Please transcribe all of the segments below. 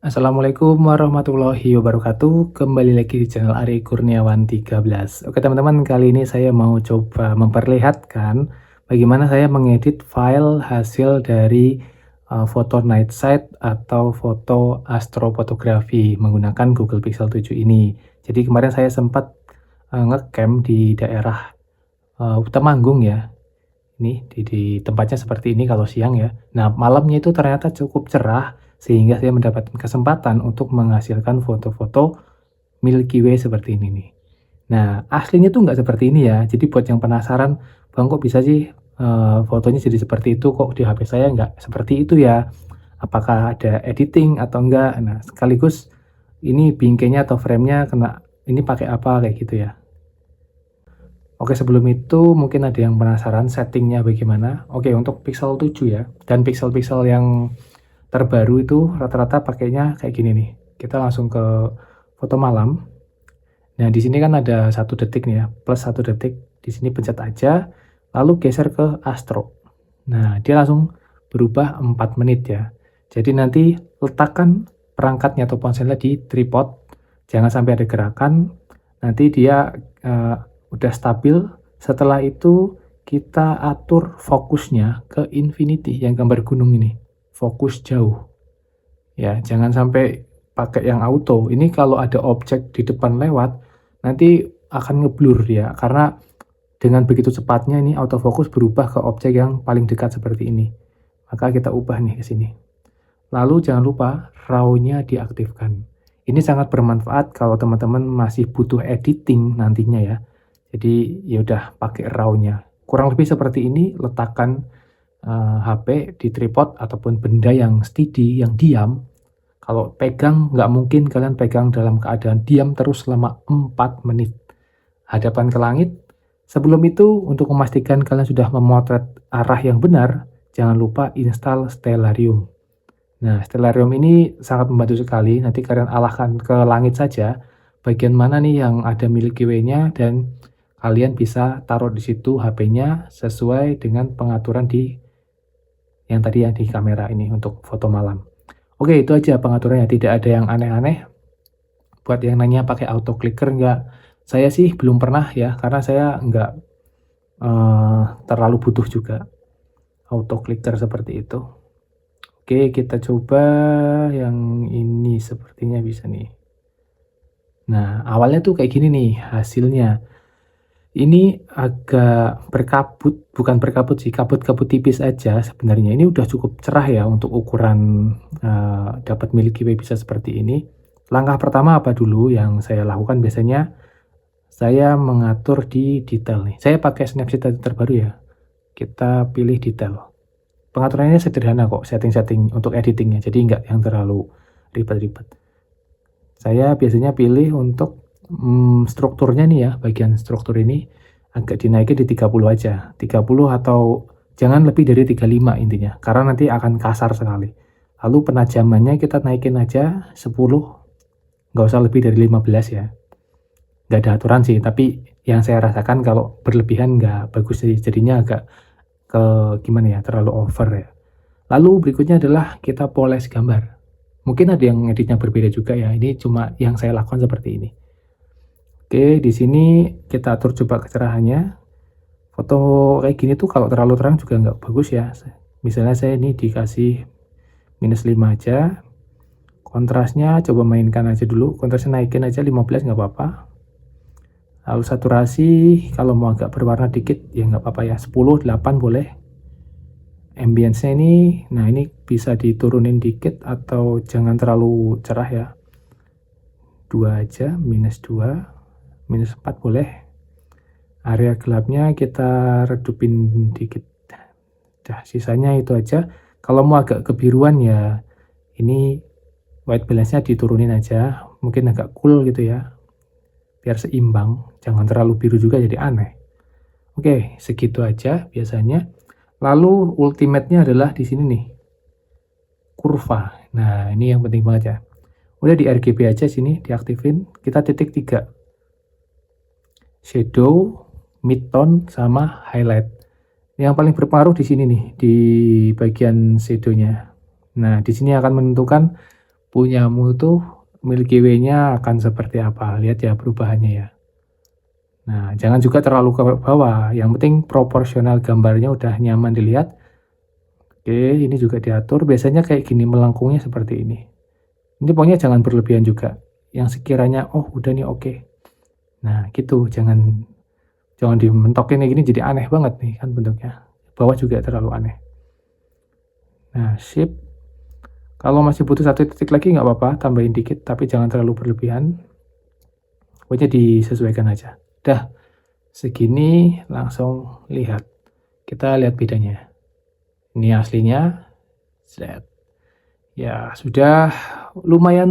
Assalamualaikum warahmatullahi wabarakatuh. Kembali lagi di channel Ari Kurniawan 13. Oke teman-teman, kali ini saya mau coba memperlihatkan bagaimana saya mengedit file hasil dari foto night sight atau foto astrofotografi menggunakan Google Pixel 7 ini. Jadi kemarin saya sempat ngecamp di daerah Temanggung ya. Ini di tempatnya seperti ini kalau siang ya. Nah, malamnya itu ternyata cukup cerah sehingga saya mendapatkan kesempatan untuk menghasilkan foto-foto Milky Way seperti ini nih. Nah, aslinya tuh nggak seperti ini ya. Jadi buat yang penasaran, "Bang, kok bisa sih, fotonya jadi seperti itu? Kok di HP saya nggak seperti itu ya? Apakah ada editing atau enggak?" Nah, sekaligus ini bingkainya atau frame-nya kena ini pakai apa, kayak gitu ya. Oke, sebelum itu mungkin ada yang penasaran settingnya bagaimana? Oke, untuk Pixel 7 ya, dan Pixel-Pixel yang terbaru itu rata-rata pakainya kayak gini nih. Kita langsung ke foto malam. Nah, di sini kan ada 1 detik nih ya, plus 1 detik. Di sini pencet aja, lalu geser ke Astro. Nah, dia langsung berubah 4 menit ya. Jadi nanti letakkan perangkatnya atau ponselnya di tripod, jangan sampai ada gerakan, nanti dia udah stabil. Setelah itu kita atur fokusnya ke infinity yang gambar gunung ini, fokus jauh. Ya, jangan sampai pakai yang auto. Ini kalau ada objek di depan lewat, nanti akan ngeblur ya, karena dengan begitu cepatnya ini autofocus berubah ke objek yang paling dekat seperti ini. Maka kita ubah nih ke sini. Lalu jangan lupa RAW-nya diaktifkan. Ini sangat bermanfaat kalau teman-teman masih butuh editing nantinya ya. Jadi ya udah pakai RAW-nya. Kurang lebih seperti ini, letakkan HP di tripod ataupun benda yang steady, yang diam. Kalau pegang, nggak mungkin kalian pegang dalam keadaan diam terus selama 4 menit. Hadapan ke langit. Sebelum itu, untuk memastikan kalian sudah memotret arah yang benar, jangan lupa install Stellarium. Nah, Stellarium ini sangat membantu sekali. Nanti kalian alahkan ke langit saja, bagian mana nih yang ada Milky Way-nya, dan kalian bisa taruh di situ HP-nya sesuai dengan pengaturan di yang tadi ya di kamera ini untuk foto malam. Oke, itu aja pengaturannya, tidak ada yang aneh-aneh. Buat yang nanya pakai auto clicker nggak? Saya sih belum pernah ya, karena saya nggak terlalu butuh juga auto clicker seperti itu. Oke, kita coba yang ini sepertinya bisa nih. Nah, awalnya tuh kayak gini nih hasilnya. Ini agak berkabut, bukan berkabut sih, kabut-kabut tipis aja sebenarnya. Ini udah cukup cerah ya untuk ukuran dapat Milky Way bisa seperti ini. Langkah pertama apa dulu yang saya lakukan biasanya, saya mengatur di detail nih. Saya pakai Snapseed terbaru ya. Kita pilih detail. Pengaturannya sederhana kok, setting-setting untuk editingnya, jadi nggak yang terlalu ribet-ribet. Saya biasanya pilih untuk strukturnya nih ya, bagian struktur ini agak dinaikin di 30 aja. 30 atau jangan lebih dari 35 intinya, karena nanti akan kasar sekali. Lalu penajamannya kita naikin aja 10, nggak usah lebih dari 15 ya. Nggak ada aturan sih, tapi yang saya rasakan kalau berlebihan nggak bagus sih, jadinya agak ke gimana ya, terlalu over ya. Lalu berikutnya adalah kita poles gambar. Mungkin ada yang editnya berbeda juga ya, ini cuma yang saya lakukan seperti ini. Oke, di sini kita atur coba kecerahannya. Foto kayak gini tuh kalau terlalu terang juga nggak bagus ya. Misalnya saya ini dikasih -5 aja. Kontrasnya coba mainkan aja dulu, kontrasnya naikin aja 15 nggak apa-apa. Lalu saturasi kalau mau agak berwarna dikit ya nggak apa-apa ya, 10, 8 boleh. Ambience-nya ini, nah ini bisa diturunin dikit atau jangan terlalu cerah ya. 2 aja, -2, -4 boleh. Area gelapnya kita redupin dikit. Dah, sisanya itu aja. Kalau mau agak kebiruan ya, ini white balance-nya diturunin aja. Mungkin agak cool gitu ya, biar seimbang. Jangan terlalu biru juga jadi aneh. Oke, segitu aja biasanya. Lalu ultimate-nya adalah di sini nih, kurva. Nah, ini yang penting banget ya. Udah di RGB aja sini, diaktifin. Kita titik 3. Shadow, midtone, sama highlight. Yang paling berpengaruh di sini nih, di bagian shadow-nya. Nah, di sini akan menentukan punyamu tuh Milky Way-nya akan seperti apa. Lihat ya perubahannya ya. Nah, jangan juga terlalu ke bawah, yang penting proporsional gambarnya udah nyaman dilihat. Oke, ini juga diatur, biasanya kayak gini melengkungnya seperti ini. Ini pokoknya jangan berlebihan juga, yang sekiranya, oh udah nih oke. Nah gitu, jangan dimentokin kayak gini jadi aneh banget nih kan bentuknya. Bawah juga terlalu aneh. Nah, sip. Kalau masih butuh 1 titik lagi nggak apa-apa, tambahin dikit, tapi jangan terlalu berlebihan. Pokoknya disesuaikan aja. Dah, segini langsung lihat. Kita lihat bedanya. Ini aslinya, set. Ya, sudah lumayan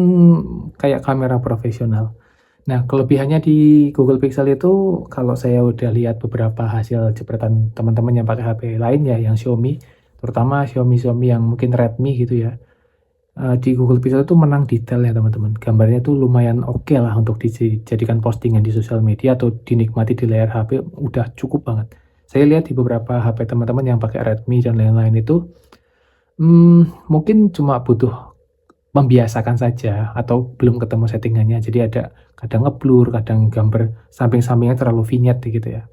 kayak kamera profesional. Nah, kelebihannya di Google Pixel itu kalau saya udah lihat beberapa hasil jepretan teman-teman yang pakai HP lain ya, yang Xiaomi, terutama Xiaomi yang mungkin Redmi gitu ya. Di Google Pixel itu menang detail ya teman-teman. Gambarnya tuh lumayan oke lah untuk dijadikan postingan di sosial media atau dinikmati di layar HP, udah cukup banget. Saya lihat di beberapa HP teman-teman yang pakai Redmi dan lain-lain itu, mungkin cuma butuh membiasakan saja atau belum ketemu settingannya. Jadi ada kadang ngeblur, kadang gambar samping-sampingnya terlalu vignette gitu ya.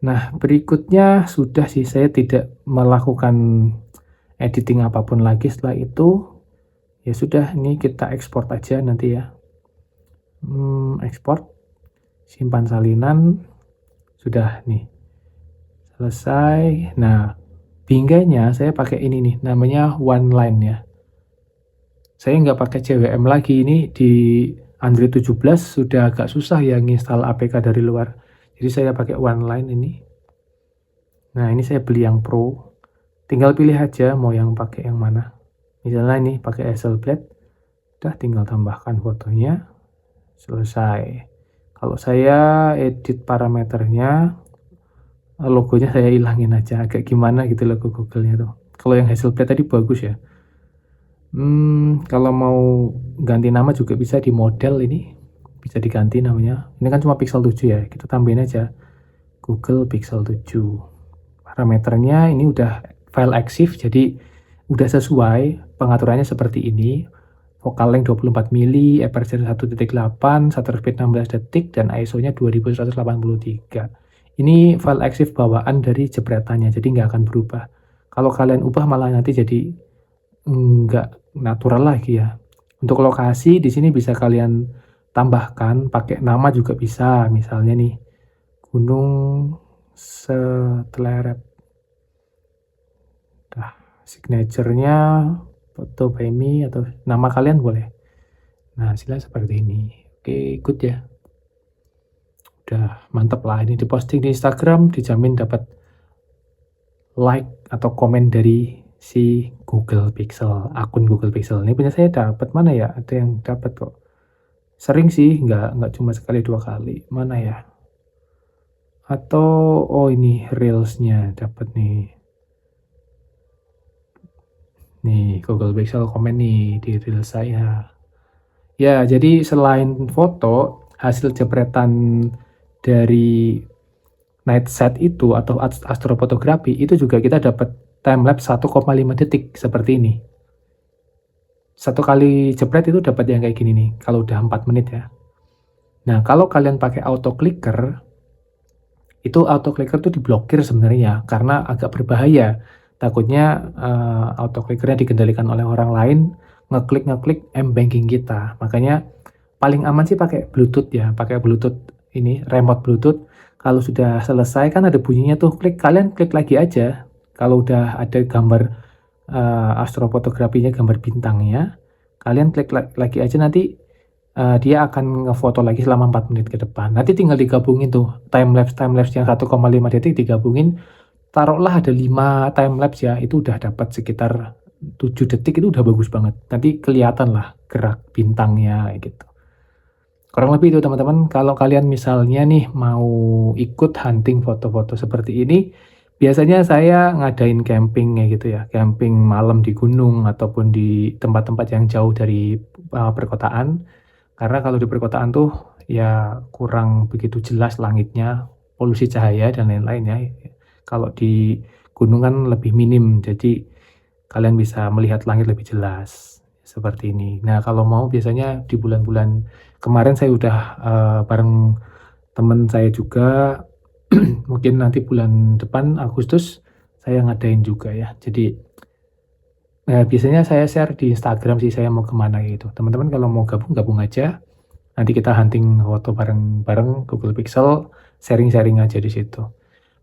Nah, berikutnya sudah sih, saya tidak melakukan editing apapun lagi setelah itu. Ya sudah, ini kita ekspor aja nanti ya. Ekspor, simpan salinan, sudah nih. Selesai. Nah, bingganya saya pakai ini nih, namanya OneLine ya. Saya nggak pakai CWM lagi, ini di Android 17 sudah agak susah ya nginstal APK dari luar. Jadi saya pakai OneLine ini. Nah, ini saya beli yang Pro. Tinggal pilih aja mau yang pakai yang mana. Misalnya ini pakai Hasselblad. Udah tinggal tambahkan fotonya. Selesai. Kalau saya edit parameternya, logonya saya ilangin aja. Agak gimana gitu logo Google-nya tuh. Kalau yang Hasselblad tadi bagus ya. Kalau mau ganti nama juga bisa di model ini. Bisa diganti namanya. Ini kan cuma Pixel 7 ya. Kita tambahin aja Google Pixel 7. Parameternya ini udah file EXIF, jadi udah sesuai pengaturannya seperti ini. Focal length 24 mili, aperture 1.8, shutter speed 16 detik, dan ISO-nya 2183. Ini file EXIF bawaan dari jepretannya, jadi nggak akan berubah. Kalau kalian ubah malah nanti jadi nggak natural lagi ya. Untuk lokasi di sini bisa kalian tambahkan pakai nama juga bisa, misalnya nih Gunung Setleret. Nah, signature-nya foto by me atau nama kalian boleh. Nah, hasilnya seperti ini. Oke, good ya. Udah mantep lah, ini diposting di Instagram, dijamin dapat like atau komen dari si Google Pixel, akun Google Pixel. Ini punya saya dapat mana ya? Ada yang dapat kok. Sering sih, nggak cuma sekali 2 kali. Mana ya? Atau oh ini Reels-nya dapat nih. Nih, Google Pixel komen nih di Reels saya. Ya, jadi selain foto, hasil jepretan dari night set itu atau astrofotografi itu juga kita dapat timelapse 1,5 detik seperti ini. 1 kali jepret itu dapat yang kayak gini nih, kalau udah 4 menit ya. Nah, kalau kalian pakai auto clicker, itu auto clicker tuh diblokir sebenarnya karena agak berbahaya. Takutnya auto clickernya dikendalikan oleh orang lain, ngeklik m-banking kita. Makanya paling aman sih pakai Bluetooth ya, pakai Bluetooth ini, remote Bluetooth. Kalau sudah selesai kan ada bunyinya tuh, kalian klik lagi aja. Kalau udah ada gambar astrofotografinya, gambar bintangnya, kalian klik lagi aja, nanti dia akan ngefoto lagi selama 4 menit ke depan. Nanti tinggal digabungin tuh, timelapse yang 1,5 detik digabungin, taruhlah ada 5 timelapse ya, itu udah dapat sekitar 7 detik, itu udah bagus banget. Nanti kelihatan lah gerak bintangnya gitu. Kurang lebih itu teman-teman. Kalau kalian misalnya nih mau ikut hunting foto-foto seperti ini, biasanya saya ngadain camping ya gitu ya, camping malam di gunung ataupun di tempat-tempat yang jauh dari perkotaan. Karena kalau di perkotaan tuh ya kurang begitu jelas langitnya, polusi cahaya dan lain-lain ya. Kalau di gunung kan lebih minim, jadi kalian bisa melihat langit lebih jelas. seperti ini. Nah, kalau mau biasanya di bulan-bulan kemarin saya udah, bareng temen saya juga, mungkin nanti bulan depan Agustus saya ngadain juga ya. Jadi, biasanya saya share di Instagram sih saya mau kemana gitu. Teman-teman kalau mau gabung, gabung aja, nanti kita hunting foto bareng-bareng Google Pixel, sharing-sharing aja di situ.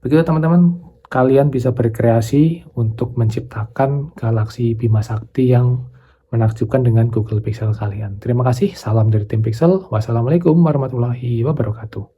Begitu teman-teman, kalian bisa berkreasi untuk menciptakan galaksi Bima Sakti yang menakjubkan dengan Google Pixel kalian. Terima kasih, salam dari tim Pixel. Wassalamualaikum warahmatullahi wabarakatuh.